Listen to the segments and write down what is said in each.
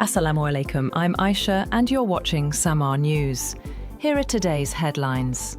Assalamu alaikum, I'm Aisha and you're watching Samar News. Here are today's headlines.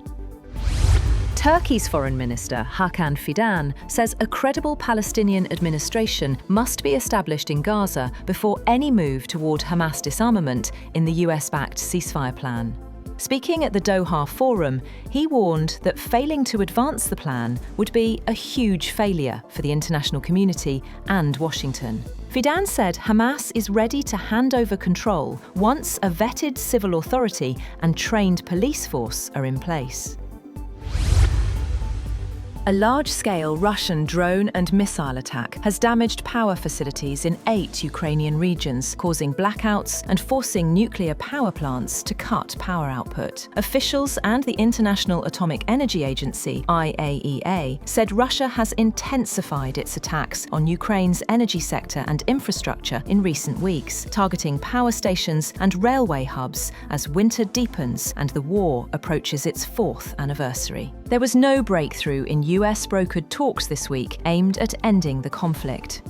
Turkey's Foreign Minister Hakan Fidan says a credible Palestinian administration must be established in Gaza before any move toward Hamas disarmament in the US-backed ceasefire plan. Speaking at the Doha Forum, he warned that failing to advance the plan would be a huge failure for the international community and Washington. Fidan said Hamas is ready to hand over control once a vetted civil authority and trained police force are in place. A large-scale Russian drone and missile attack has damaged power facilities in 8 Ukrainian regions, causing blackouts and forcing nuclear power plants to cut power output. Officials and the International Atomic Energy Agency, IAEA, said Russia has intensified its attacks on Ukraine's energy sector and infrastructure in recent weeks, targeting power stations and railway hubs as winter deepens and the war approaches its 4th anniversary. There was no breakthrough in US-brokered talks this week aimed at ending the conflict.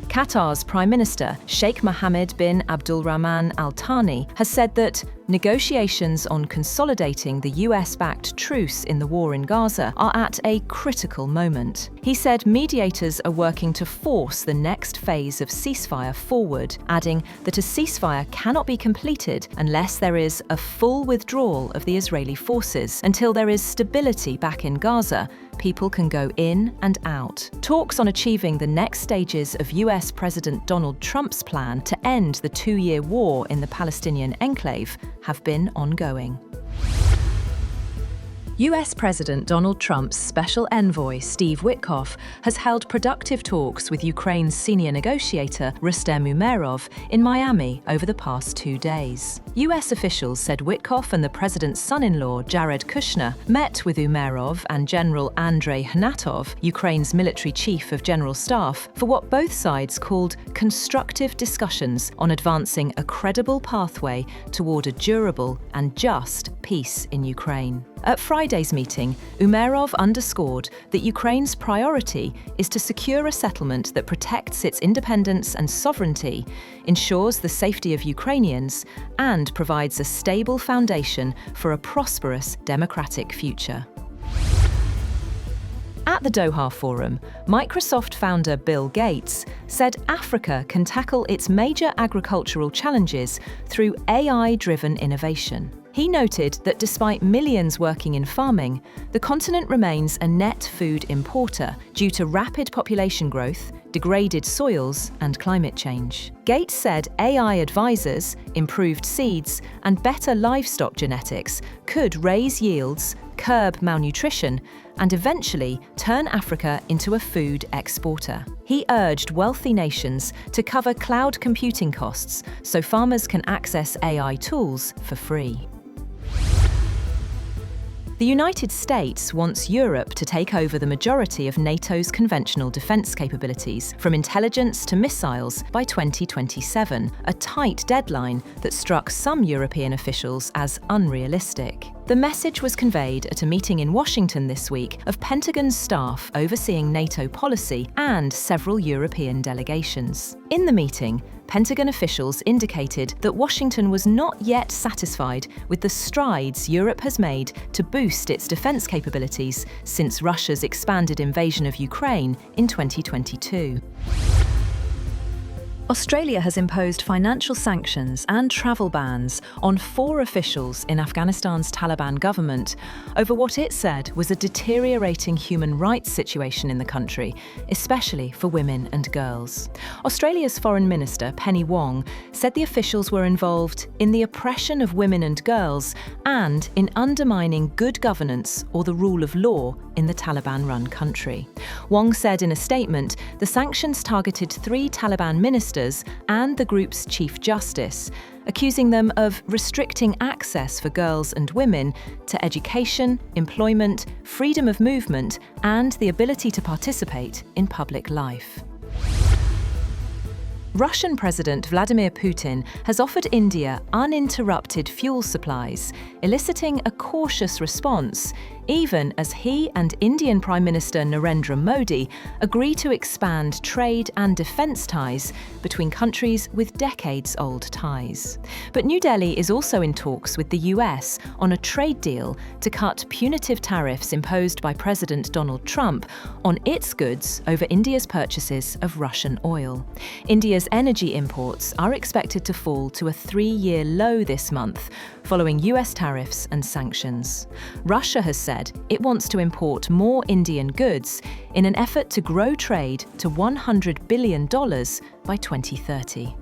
Qatar's Prime Minister, Sheikh Mohammed bin Abdulrahman Al Thani, has said that negotiations on consolidating the US-backed truce in the war in Gaza are at a critical moment. He said mediators are working to force the next phase of ceasefire forward, adding that a ceasefire cannot be completed unless there is a full withdrawal of the Israeli forces. Until there is stability back in Gaza, people can go in and out. Talks on achieving the next stages of US President Donald Trump's plan to end the 2-year war in the Palestinian enclave have been ongoing. US President Donald Trump's special envoy, Steve Witkoff, has held productive talks with Ukraine's senior negotiator, Rustem Umerov, in Miami over the past 2 days. US officials said Witkoff and the president's son-in-law, Jared Kushner, met with Umerov and General Andrei Hnatov, Ukraine's military chief of general staff, for what both sides called constructive discussions on advancing a credible pathway toward a durable and just peace in Ukraine. At Friday's meeting, Umerov underscored that Ukraine's priority is to secure a settlement that protects its independence and sovereignty, ensures the safety of Ukrainians, and provides a stable foundation for a prosperous democratic future. At the Doha Forum, Microsoft founder Bill Gates said Africa can tackle its major agricultural challenges through AI-driven innovation. He noted that despite millions working in farming, the continent remains a net food importer due to rapid population growth, degraded soils, and climate change. Gates said AI advisors, improved seeds, and better livestock genetics could raise yields, curb malnutrition, and eventually turn Africa into a food exporter. He urged wealthy nations to cover cloud computing costs so farmers can access AI tools for free. The United States wants Europe to take over the majority of NATO's conventional defence capabilities, from intelligence to missiles, by 2027, a tight deadline that struck some European officials as unrealistic. The message was conveyed at a meeting in Washington this week of Pentagon's staff overseeing NATO policy and several European delegations. In the meeting, Pentagon officials indicated that Washington was not yet satisfied with the strides Europe has made to boost its defence capabilities since Russia's expanded invasion of Ukraine in 2022. Australia has imposed financial sanctions and travel bans on 4 officials in Afghanistan's Taliban government over what it said was a deteriorating human rights situation in the country, especially for women and girls. Australia's Foreign Minister, Penny Wong, said the officials were involved in the oppression of women and girls and in undermining good governance or the rule of law in the Taliban-run country. Wong said in a statement the sanctions targeted 3 Taliban ministers and the group's Chief Justice, accusing them of restricting access for girls and women to education, employment, freedom of movement, and the ability to participate in public life. Russian President Vladimir Putin has offered India uninterrupted fuel supplies, eliciting a cautious response even as he and Indian Prime Minister Narendra Modi agree to expand trade and defence ties between countries with decades-old ties. But New Delhi is also in talks with the US on a trade deal to cut punitive tariffs imposed by President Donald Trump on its goods over India's purchases of Russian oil. India's energy imports are expected to fall to a 3-year low this month, following US tariffs and sanctions. Russia has said it wants to import more Indian goods in an effort to grow trade to $100 billion by 2030.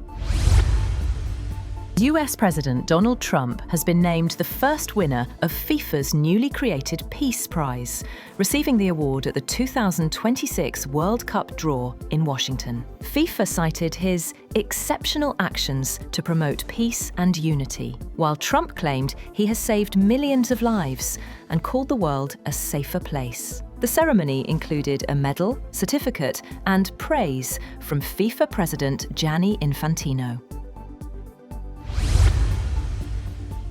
US President Donald Trump has been named the first winner of FIFA's newly created Peace Prize, receiving the award at the 2026 World Cup draw in Washington. FIFA cited his exceptional actions to promote peace and unity, while Trump claimed he has saved millions of lives and called the world a safer place. The ceremony included a medal, certificate, and praise from FIFA President Gianni Infantino.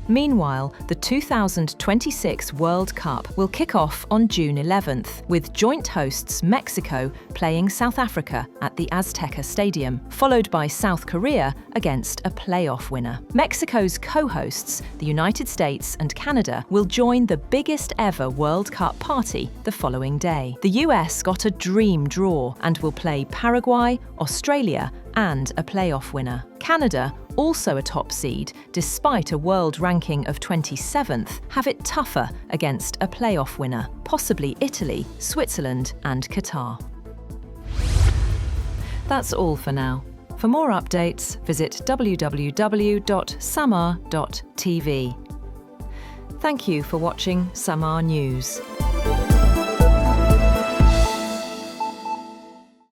Meanwhile, the 2026 World Cup will kick off on June 11th, with joint hosts Mexico playing South Africa at the Azteca Stadium, followed by South Korea against a playoff winner. Mexico's co-hosts, the United States and Canada, will join the biggest ever World Cup party the following day. The US got a dream draw and will play Paraguay, Australia, and a playoff winner. Canada, also a top seed, despite a world ranking of 27th, have it tougher against a playoff winner, possibly Italy, Switzerland, and Qatar. That's all for now. For more updates, visit www.samar.tv. Thank you for watching Samar News.